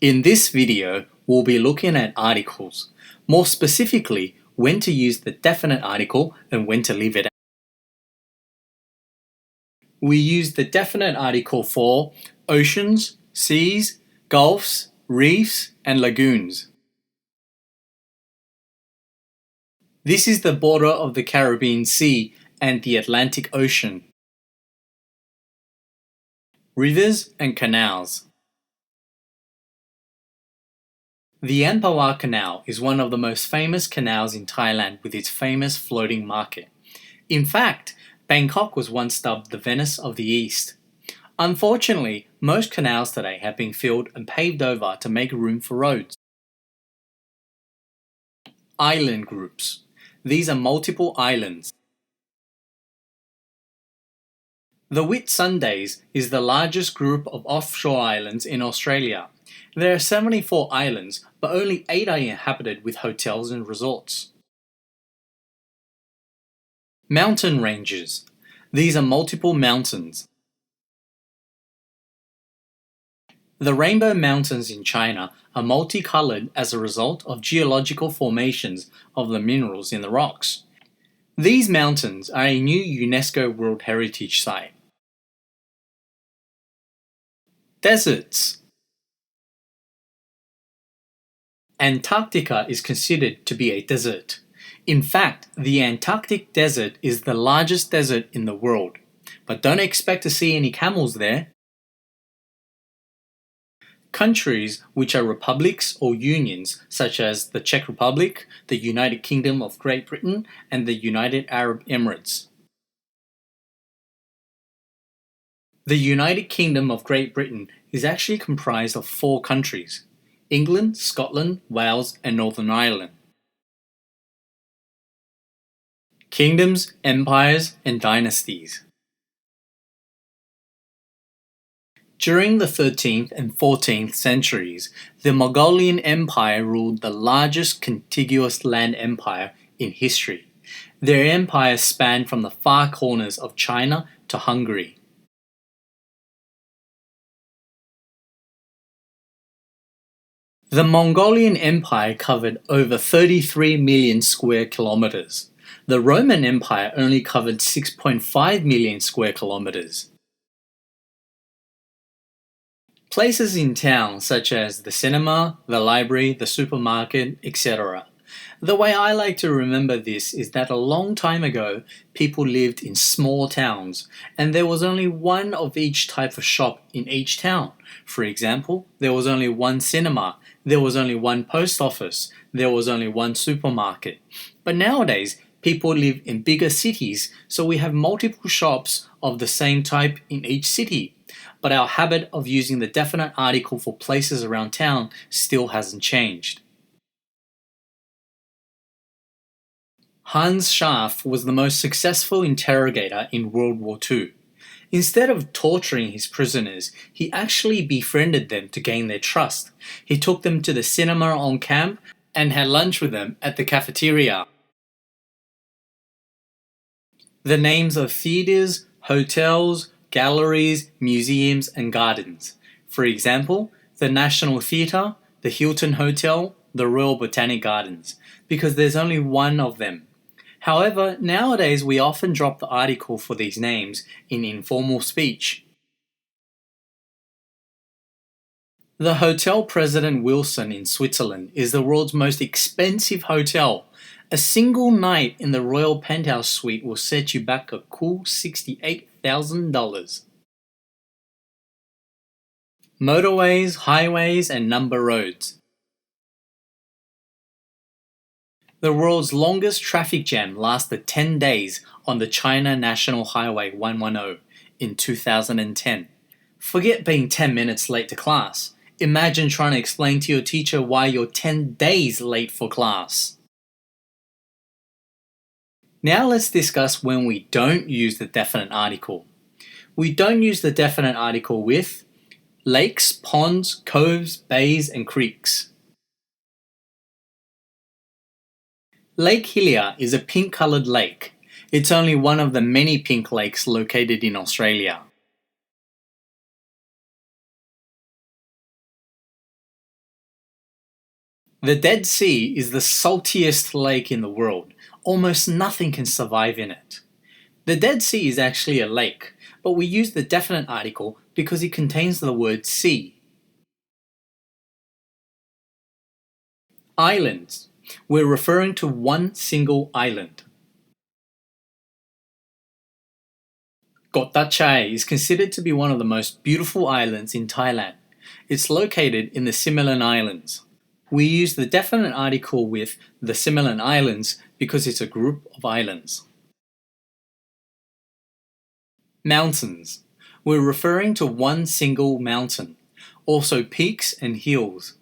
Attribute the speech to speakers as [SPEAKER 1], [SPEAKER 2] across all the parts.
[SPEAKER 1] In this video, we'll be looking at articles, more specifically when to use the definite article and when to leave it out. We use the definite article for oceans, seas, gulfs, reefs, and lagoons. This is the border of the Caribbean Sea and the Atlantic Ocean. Rivers and canals. The Amphawa Canal is one of the most famous canals in Thailand with its famous floating market. In fact, Bangkok was once dubbed the Venice of the East. Unfortunately, most canals today have been filled and paved over to make room for roads. Island groups. These are multiple islands. The Whitsundays is the largest group of offshore islands in Australia. There are 74 islands, but only 8 are inhabited with hotels and resorts. Mountain ranges. These are multiple mountains. The Rainbow Mountains in China are multicolored as a result of geological formations of the minerals in the rocks. These mountains are a new UNESCO World Heritage Site. Deserts. Antarctica is considered to be a desert. In fact, the Antarctic Desert is the largest desert in the world, but don't expect to see any camels there. Countries which are republics or unions, such as the Czech Republic, the United Kingdom of Great Britain, and the United Arab Emirates. The United Kingdom of Great Britain is actually comprised of 4 countries: England, Scotland, Wales, and Northern Ireland. Kingdoms, empires, and dynasties. During the 13th and 14th centuries, the Mongolian Empire ruled the largest contiguous land empire in history. Their empire spanned from the far corners of China to Hungary. The Mongolian Empire covered over 33 million square kilometers. The Roman Empire only covered 6.5 million square kilometers. Places in town such as the cinema, the library, the supermarket, etc. The way I like to remember this is that a long time ago, people lived in small towns, and there was only one of each type of shop in each town. For example, there was only one cinema, there was only one post office, there was only one supermarket. But nowadays, people live in bigger cities, so we have multiple shops of the same type in each city. But our habit of using the definite article for places around town still hasn't changed. Hans Scharf was the most successful interrogator in World War II. Instead of torturing his prisoners, he actually befriended them to gain their trust. He took them to the cinema on camp and had lunch with them at the cafeteria. The names of theaters, hotels, galleries, museums, and gardens. For example, the National Theatre, the Hilton Hotel, the Royal Botanic Gardens, because there's only one of them. However, nowadays we often drop the article for these names in informal speech. The Hotel President Wilson in Switzerland is the world's most expensive hotel. A single night in the Royal Penthouse Suite will set you back a cool $68,000. Motorways, highways, and number roads. The world's longest traffic jam lasted 10 days on the China National Highway 110 in 2010. Forget being 10 minutes late to class. Imagine trying to explain to your teacher why you're 10 days late for class. Now let's discuss when we don't use the definite article. We don't use the definite article with lakes, ponds, coves, bays, and creeks. Lake Hillier is a pink-coloured lake. It's only one of the many pink lakes located in Australia. The Dead Sea is the saltiest lake in the world. Almost nothing can survive in it. The Dead Sea is actually a lake, but we use the definite article because it contains the word sea. Islands. We're referring to one single island. Kota Chai is considered to be one of the most beautiful islands in Thailand. It's located in the Similan Islands. We use the definite article with the Similan Islands because it's a group of islands. Mountains. We're referring to one single mountain. Also peaks and hills.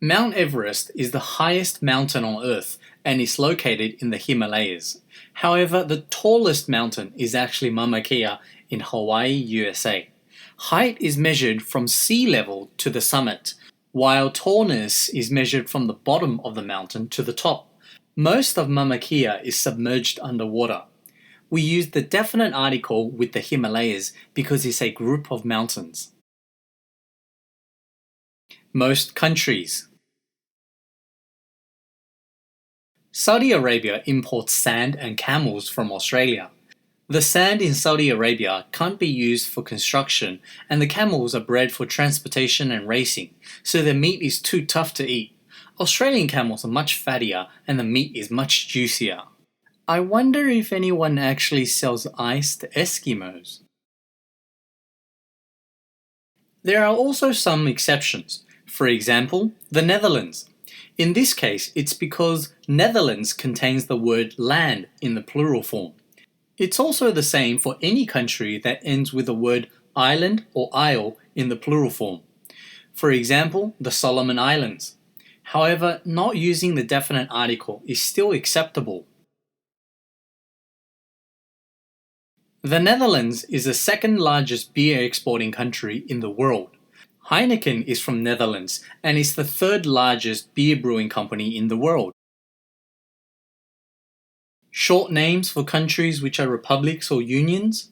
[SPEAKER 1] Mount Everest is the highest mountain on Earth and is located in the Himalayas. However, the tallest mountain is actually Mauna Kea in Hawaii, USA. Height is measured from sea level to the summit, while tallness is measured from the bottom of the mountain to the top. Most of Mauna Kea is submerged underwater. We use the definite article with the Himalayas because it's a group of mountains. Most countries. Saudi Arabia imports sand and camels from Australia. The sand in Saudi Arabia can't be used for construction, and the camels are bred for transportation and racing, so their meat is too tough to eat. Australian camels are much fattier and the meat is much juicier. I wonder if anyone actually sells ice to Eskimos. There are also some exceptions. For example, the Netherlands. In this case, it's because Netherlands contains the word land in the plural form. It's also the same for any country that ends with the word island or isle in the plural form. For example, the Solomon Islands. However, not using the definite article is still acceptable. The Netherlands is the second largest beer exporting country in the world. Heineken is from Netherlands and is the third largest beer brewing company in the world. Short names for countries which are republics or unions.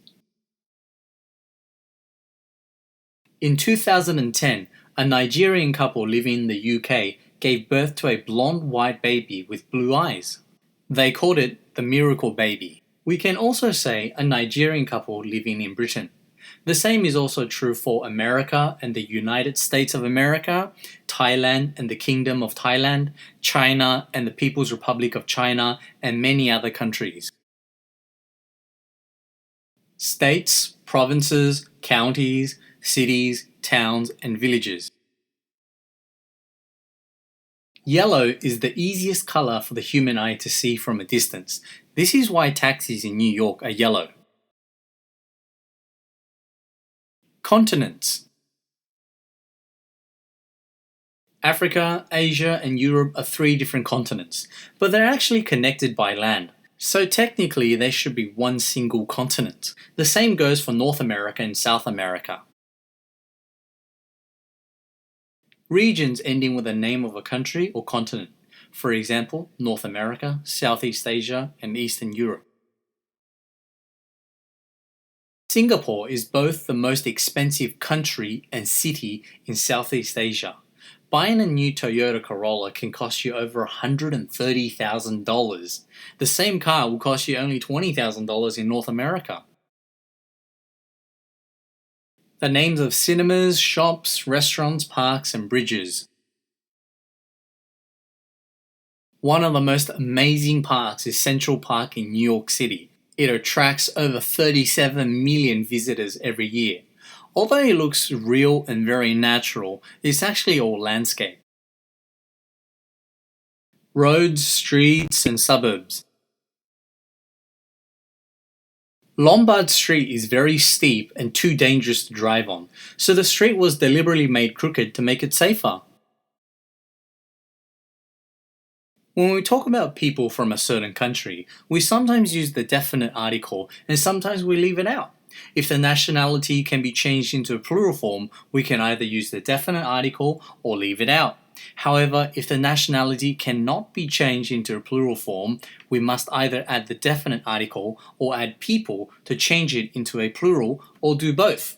[SPEAKER 1] In 2010, a Nigerian couple living in the UK gave birth to a blonde-white baby with blue eyes. They called it the Miracle Baby. We can also say a Nigerian couple living in Britain. The same is also true for America and the United States of America, Thailand and the Kingdom of Thailand, China and the People's Republic of China, and many other countries. States, provinces, counties, cities, towns, and villages. Yellow is the easiest color for the human eye to see from a distance. This is why taxis in New York are yellow. Continents. Africa, Asia, and Europe are 3 different continents, but they're actually connected by land. So technically, they should be one single continent. The same goes for North America and South America. Regions ending with the name of a country or continent. For example, North America, Southeast Asia, and Eastern Europe. Singapore is both the most expensive country and city in Southeast Asia. Buying a new Toyota Corolla can cost you over $130,000. The same car will cost you only $20,000 in North America. The names of cinemas, shops, restaurants, parks, and bridges. One of the most amazing parks is Central Park in New York City. It attracts over 37 million visitors every year. Although it looks real and very natural, it's actually all landscape. Roads, streets, and suburbs. Lombard Street is very steep and too dangerous to drive on, so the street was deliberately made crooked to make it safer. When we talk about people from a certain country, we sometimes use the definite article and sometimes we leave it out. If the nationality can be changed into a plural form, we can either use the definite article or leave it out. However, if the nationality cannot be changed into a plural form, we must either add the definite article or add people to change it into a plural, or do both.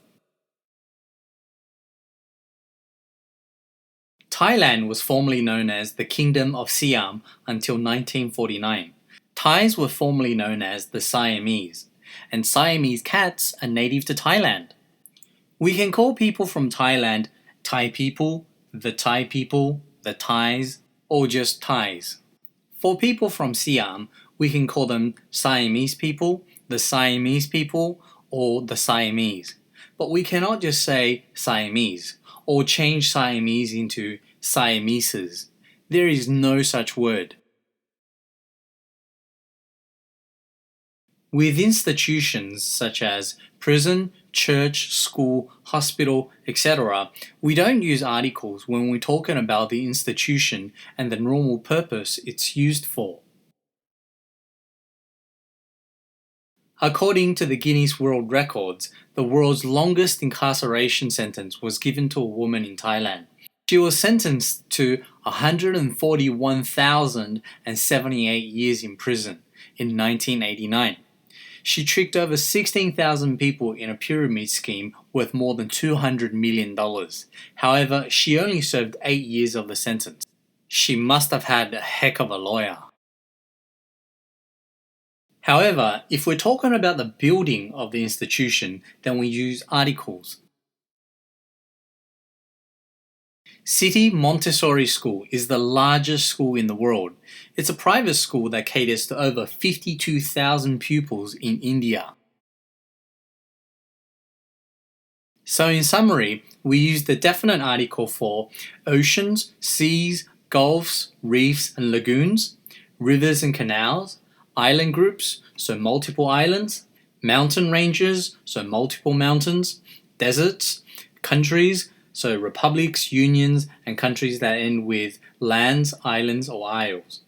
[SPEAKER 1] Thailand was formerly known as the Kingdom of Siam until 1949. Thais were formerly known as the Siamese, and Siamese cats are native to Thailand. We can call people from Thailand Thai people, the Thais, or just Thais. For people from Siam, we can call them Siamese people, or the Siamese. But we cannot just say Siamese, or change Siamese into Siameses. There is no such word. With institutions such as prison, church, school, hospital, etc., we don't use articles when we're talking about the institution and the normal purpose it's used for. According to the Guinness World Records, the world's longest incarceration sentence was given to a woman in Thailand. She was sentenced to 141,078 years in prison in 1989. She tricked over 16,000 people in a pyramid scheme worth more than $200 million. However, she only served 8 years of the sentence. She must have had a heck of a lawyer. However, if we're talking about the building of the institution, then we use articles. City Montessori School is the largest school in the world. It's a private school that caters to over 52,000 pupils in India. So in summary, we use the definite article for oceans, seas, gulfs, reefs and lagoons, rivers and canals, island groups, so multiple islands, mountain ranges, so multiple mountains, deserts, countries, so republics, unions, and countries that end with lands, islands, or isles.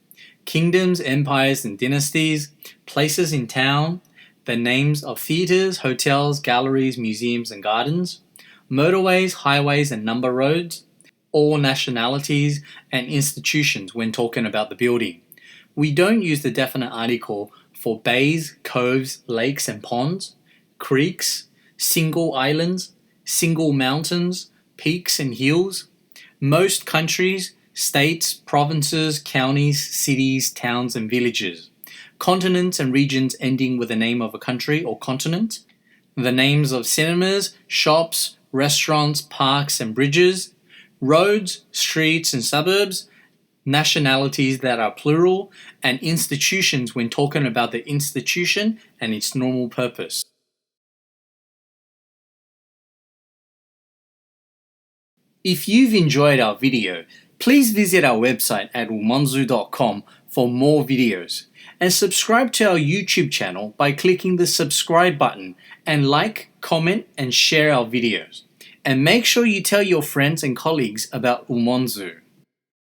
[SPEAKER 1] Kingdoms, empires, and dynasties, places in town, the names of theatres, hotels, galleries, museums, and gardens, motorways, highways, and number roads, all nationalities and institutions when talking about the building. We don't use the definite article for bays, coves, lakes, and ponds, creeks, single islands, single mountains, peaks and hills. Most countries, states, provinces, counties, cities, towns, and villages. Continents and regions ending with the name of a country or continent. The names of cinemas, shops, restaurants, parks, and bridges. Roads, streets, and suburbs. Nationalities that are plural. And institutions when talking about the institution and its normal purpose. If you've enjoyed our video, please visit our website at umonzu.com for more videos and subscribe to our YouTube channel by clicking the subscribe button and like, comment and share our videos. And make sure you tell your friends and colleagues about Umonzu.